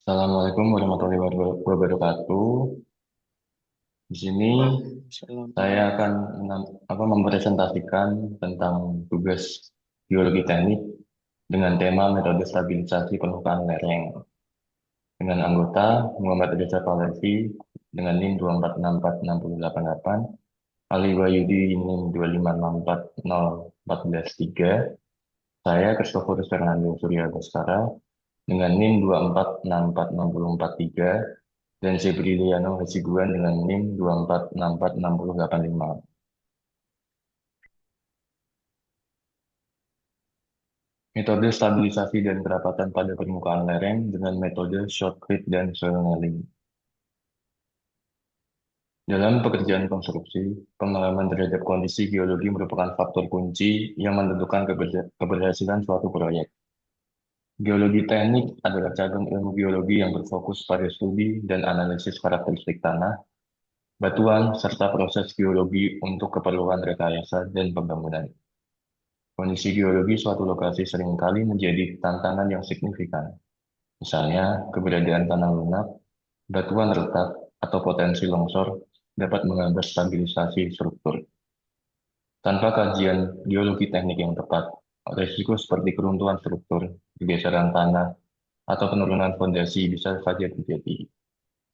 Assalamualaikum warahmatullahi wabarakatuh. Di sini Salam. saya akan mempresentasikan tentang tugas geologi teknik dengan tema metode stabilisasi permukaan lereng dengan anggota Muhammad Reza Palevi dengan NIM 2464688, Ali Wahyudi NIM 2564014 saya Christopher Fernando Surya Baskara dengan NIM 2464643 dan Febriliano Hasibuan dengan NIM 2464685. Metode stabilisasi dan kerapatan pada permukaan lereng dengan metode shotcrete dan soil nailing. Dalam pekerjaan konstruksi, pengalaman terhadap kondisi geologi merupakan faktor kunci yang menentukan keberhasilan suatu proyek. Geologi teknik adalah cabang ilmu geologi yang berfokus pada studi dan analisis karakteristik tanah, batuan, serta proses geologi untuk keperluan rekayasa dan pembangunan. Kondisi geologi suatu lokasi seringkali menjadi tantangan yang signifikan. Misalnya, keberadaan tanah lunak, batuan retak, atau potensi longsor dapat menghambat stabilisasi struktur. Tanpa kajian geologi teknik yang tepat, risiko seperti keruntuhan struktur, geseran tanah, atau penurunan fondasi bisa saja terjadi.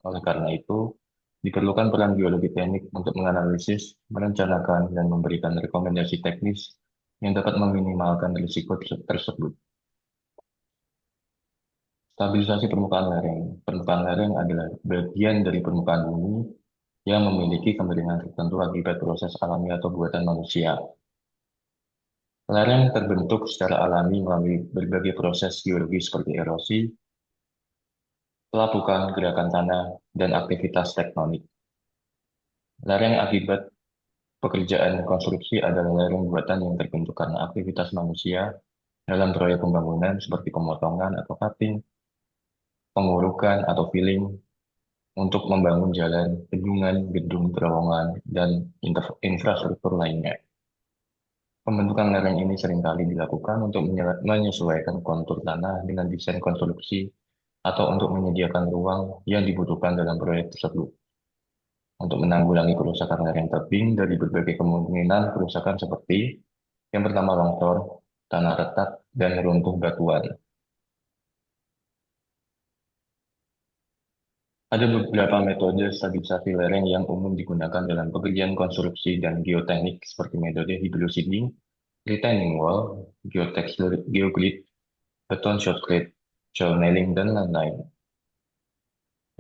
Oleh karena itu, diperlukan peran geologi teknik untuk menganalisis, merencanakan, dan memberikan rekomendasi teknis yang dapat meminimalkan risiko tersebut. Stabilisasi permukaan lereng. Permukaan lereng adalah bagian dari permukaan bumi yang memiliki kemiringan tertentu akibat proses alami atau buatan manusia. Lereng terbentuk secara alami melalui berbagai proses geologi seperti erosi, pelapukan, gerakan tanah, dan aktivitas tektonik. Lereng akibat pekerjaan konstruksi adalah lereng buatan yang terbentuk karena aktivitas manusia dalam proyek pembangunan seperti pemotongan atau cutting, pengurukan atau filling, untuk membangun jalan, bendungan, gedung, terowongan, dan infrastruktur lainnya. Pembentukan lereng ini seringkali dilakukan untuk menyesuaikan kontur tanah dengan desain konstruksi atau untuk menyediakan ruang yang dibutuhkan dalam proyek tersebut. Untuk menanggulangi kerusakan lereng tebing dari berbagai kemungkinan kerusakan seperti yang pertama longsor, tanah retak, dan runtuh batuan. Ada beberapa metode stabilisasi lereng yang umum digunakan dalam pekerjaan konstruksi dan geoteknik seperti metode hydroseeding, retaining wall, geotextile, geogrid, beton shotcrete, soil nailing, dan lain-lain.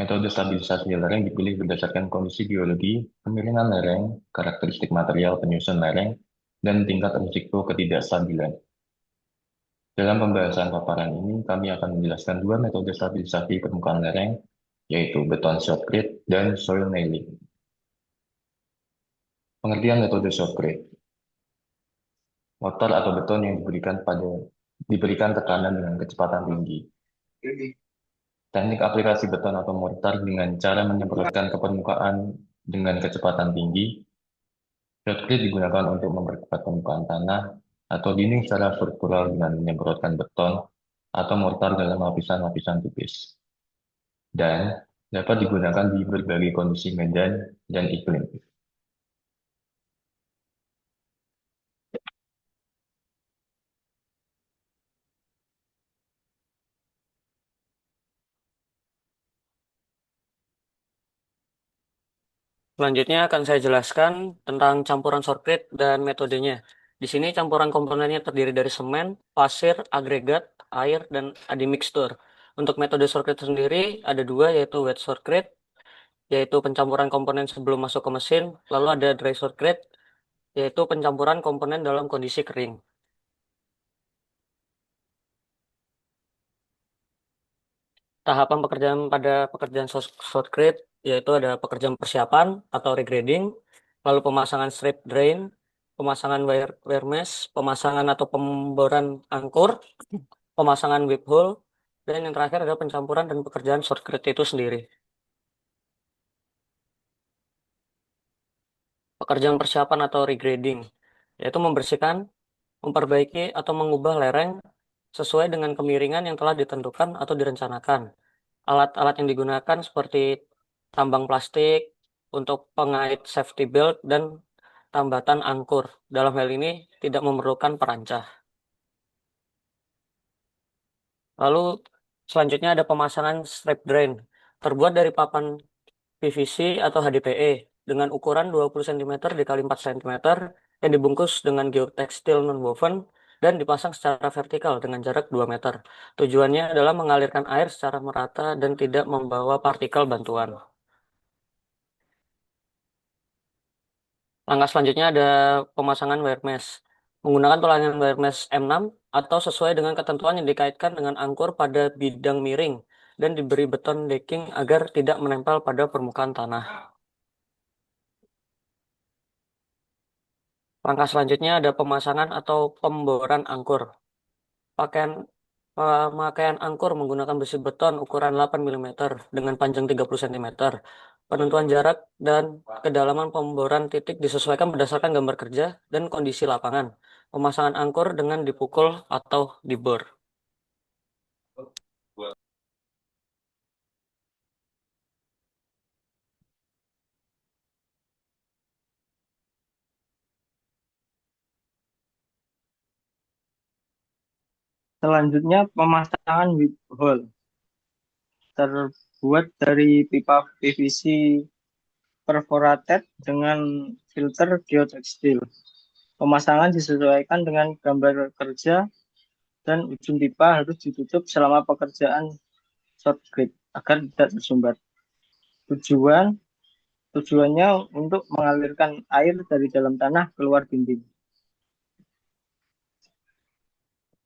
Metode stabilisasi lereng dipilih berdasarkan kondisi geologi, kemiringan lereng, karakteristik material penyusun lereng, dan tingkat risiko ketidakstabilan. Dalam pembahasan paparan ini, kami akan menjelaskan dua metode stabilisasi permukaan lereng, yaitu beton shotcrete dan soil nailing. Pengertian metode shotcrete. Mortar atau beton yang diberikan tekanan dengan kecepatan tinggi. Teknik aplikasi beton atau mortar dengan cara menyemprotkan ke permukaan dengan kecepatan tinggi. Shotcrete digunakan untuk memperkuat permukaan tanah atau dinding secara struktural dengan menyemprotkan beton atau mortar dalam lapisan-lapisan tipis. Dan dapat digunakan di berbagai kondisi medan dan iklim. Selanjutnya akan saya jelaskan tentang campuran sorkrit dan metodenya. Di sini campuran komponennya terdiri dari semen, pasir, agregat, air, dan adimixtur. Untuk metode sorkrit sendiri ada dua, yaitu wet sorkrit, yaitu pencampuran komponen sebelum masuk ke mesin. Lalu ada dry sorkrit, yaitu pencampuran komponen dalam kondisi kering. Tahapan pekerjaan pada pekerjaan shotcrete yaitu ada pekerjaan persiapan atau regrading, lalu pemasangan strip drain, pemasangan wire mesh, pemasangan atau pemboran angkur, pemasangan whip hole, dan yang terakhir adalah pencampuran dan pekerjaan shotcrete itu sendiri. Pekerjaan persiapan atau regrading yaitu membersihkan, memperbaiki atau mengubah lereng sesuai dengan kemiringan yang telah ditentukan atau direncanakan. Alat-alat yang digunakan seperti tambang plastik untuk pengait safety belt dan tambatan angkur. Dalam hal ini tidak memerlukan perancah. Lalu selanjutnya ada pemasangan strap drain. Terbuat dari papan PVC atau HDPE dengan ukuran 20 cm dikali 4 cm yang dibungkus dengan geotekstil nonwoven dan dipasang secara vertikal dengan jarak 2 meter. Tujuannya adalah mengalirkan air secara merata dan tidak membawa partikel bantuan. Langkah selanjutnya ada pemasangan wire mesh. Menggunakan tulangan wire mesh M6 atau sesuai dengan ketentuan yang dikaitkan dengan angkur pada bidang miring dan diberi beton decking agar tidak menempel pada permukaan tanah. Langkah selanjutnya ada pemasangan atau pemboran angkur. Pakaian Pemakaian angkur menggunakan besi beton ukuran 8 mm dengan panjang 30 cm. Penentuan jarak dan kedalaman pemboran titik disesuaikan berdasarkan gambar kerja dan kondisi lapangan. Pemasangan angkur dengan dipukul atau dibor. Selanjutnya pemasangan whip hole terbuat dari pipa PVC perforated dengan filter geotekstil. Pemasangan disesuaikan dengan gambar kerja dan ujung pipa harus ditutup selama pekerjaan short grid agar tidak tersumbat. Tujuan Tujuannya untuk mengalirkan air dari dalam tanah keluar dinding.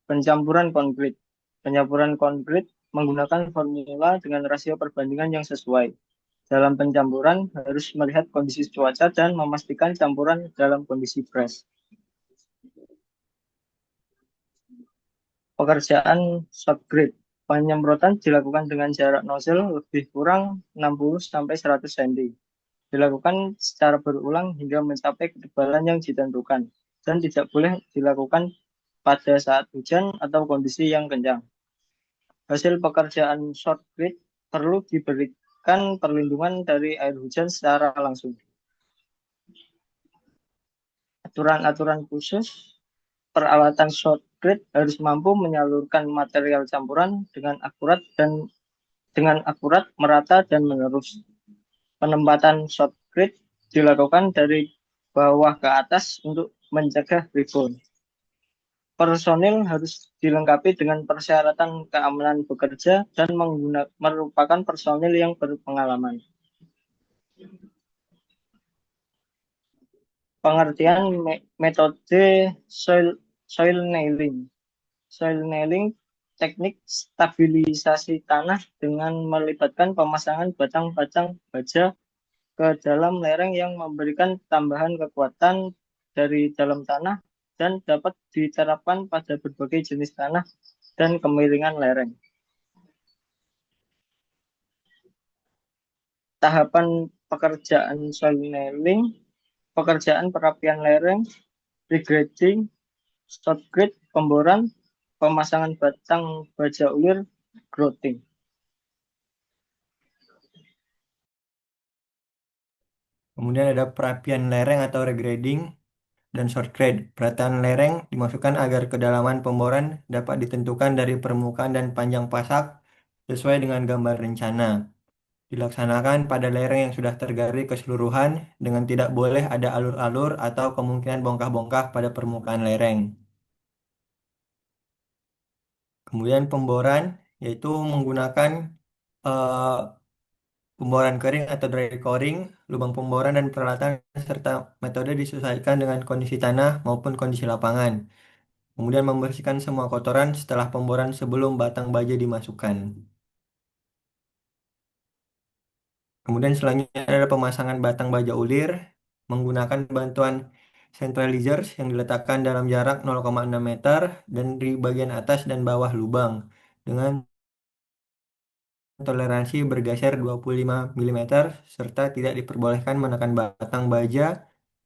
Pencampuran konkrit. Pencampuran konkrit menggunakan formula dengan rasio perbandingan yang sesuai. Dalam pencampuran harus melihat kondisi cuaca dan memastikan campuran dalam kondisi fresh. Pekerjaan short grid. Penyemprotan dilakukan dengan jarak nozzle lebih kurang 60-100 cm. Dilakukan secara berulang hingga mencapai ketebalan yang ditentukan dan tidak boleh dilakukan pada saat hujan atau kondisi yang kencang. Hasil pekerjaan short grid perlu diberikan perlindungan dari air hujan secara langsung. Aturan-aturan khusus, peralatan short grid harus mampu menyalurkan material campuran dengan akurat, merata dan menerus. Penempatan short grid dilakukan dari bawah ke atas untuk mencegah rebound. Personil harus dilengkapi dengan persyaratan keamanan bekerja dan merupakan personil yang berpengalaman. Pengertian metode soil nailing. Soil nailing teknik stabilisasi tanah dengan melibatkan pemasangan batang-batang baja ke dalam lereng yang memberikan tambahan kekuatan dari dalam tanah dan dapat diterapkan pada berbagai jenis tanah dan kemiringan lereng. Tahapan pekerjaan soil nailing, pekerjaan perapian lereng, regrading, short grid, pemboran, pemasangan batang baja ulir, grouting. Kemudian ada perapian lereng atau regrading dan short grade. Perataan lereng dimasukkan agar kedalaman pemboran dapat ditentukan dari permukaan dan panjang pasak sesuai dengan gambar rencana. Dilaksanakan pada lereng yang sudah tergali keseluruhan dengan tidak boleh ada alur-alur atau kemungkinan bongkah-bongkah pada permukaan lereng. Kemudian pemboran yaitu menggunakan eh, pemboran kering atau dry coring, lubang pemboran dan peralatan serta metode disesuaikan dengan kondisi tanah maupun kondisi lapangan. Kemudian membersihkan semua kotoran setelah pemboran sebelum batang baja dimasukkan. Kemudian selanjutnya ada pemasangan batang baja ulir menggunakan bantuan centralizers yang diletakkan dalam jarak 0,6 meter dan di bagian atas dan bawah lubang dengan toleransi bergeser 25 mm serta tidak diperbolehkan menekan batang baja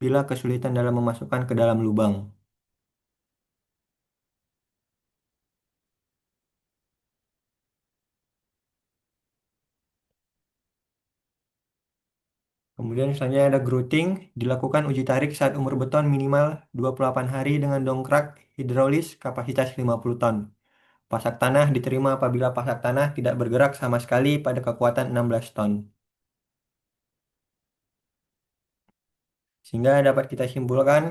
bila kesulitan dalam memasukkan ke dalam lubang. Kemudian selanjutnya ada grouting, dilakukan uji tarik saat umur beton minimal 28 hari dengan dongkrak hidrolis kapasitas 50 ton. Pasak tanah diterima apabila pasak tanah tidak bergerak sama sekali pada kekuatan 16 ton. Sehingga dapat kita simpulkan,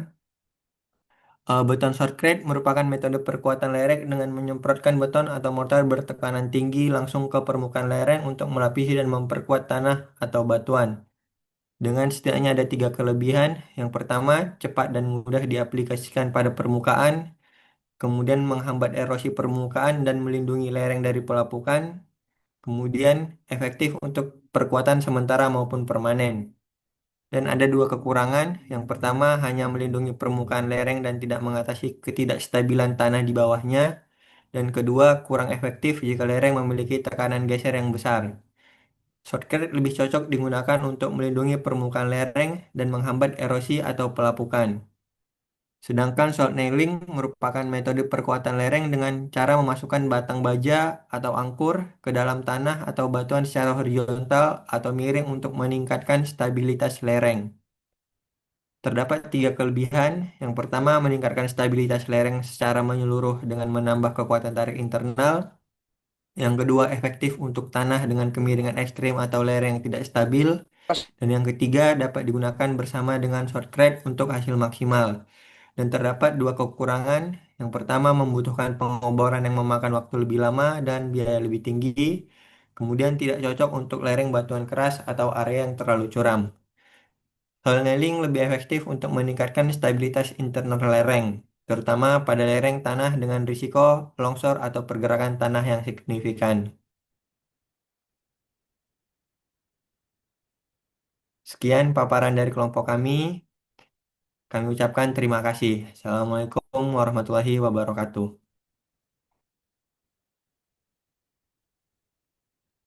beton shotcrete merupakan metode perkuatan lereng dengan menyemprotkan beton atau mortar bertekanan tinggi langsung ke permukaan lereng untuk melapisi dan memperkuat tanah atau batuan. Dengan setidaknya ada tiga kelebihan. Yang pertama, cepat dan mudah diaplikasikan pada permukaan, kemudian menghambat erosi permukaan dan melindungi lereng dari pelapukan, kemudian efektif untuk perkuatan sementara maupun permanen. Dan ada dua kekurangan. Yang pertama, hanya melindungi permukaan lereng dan tidak mengatasi ketidakstabilan tanah di bawahnya. Dan kedua, kurang efektif jika lereng memiliki tekanan geser yang besar. Shotcrete lebih cocok digunakan untuk melindungi permukaan lereng dan menghambat erosi atau pelapukan. Sedangkan salt nailing merupakan metode perkuatan lereng dengan cara memasukkan batang baja atau angkur ke dalam tanah atau batuan secara horizontal atau miring untuk meningkatkan stabilitas lereng. Terdapat tiga kelebihan. Yang pertama, meningkatkan stabilitas lereng secara menyeluruh dengan menambah kekuatan tarik internal. Yang kedua, efektif untuk tanah dengan kemiringan ekstrim atau lereng yang tidak stabil. Dan yang ketiga, dapat digunakan bersama dengan shotcrete untuk hasil maksimal. Dan terdapat dua kekurangan. Yang pertama, membutuhkan pengoboran yang memakan waktu lebih lama dan biaya lebih tinggi. Kemudian tidak cocok untuk lereng batuan keras atau area yang terlalu curam. Tunneling lebih efektif untuk meningkatkan stabilitas internal lereng, terutama pada lereng tanah dengan risiko longsor atau pergerakan tanah yang signifikan. Sekian paparan dari kelompok kami. Kami ucapkan terima kasih. Assalamualaikum warahmatullahi wabarakatuh.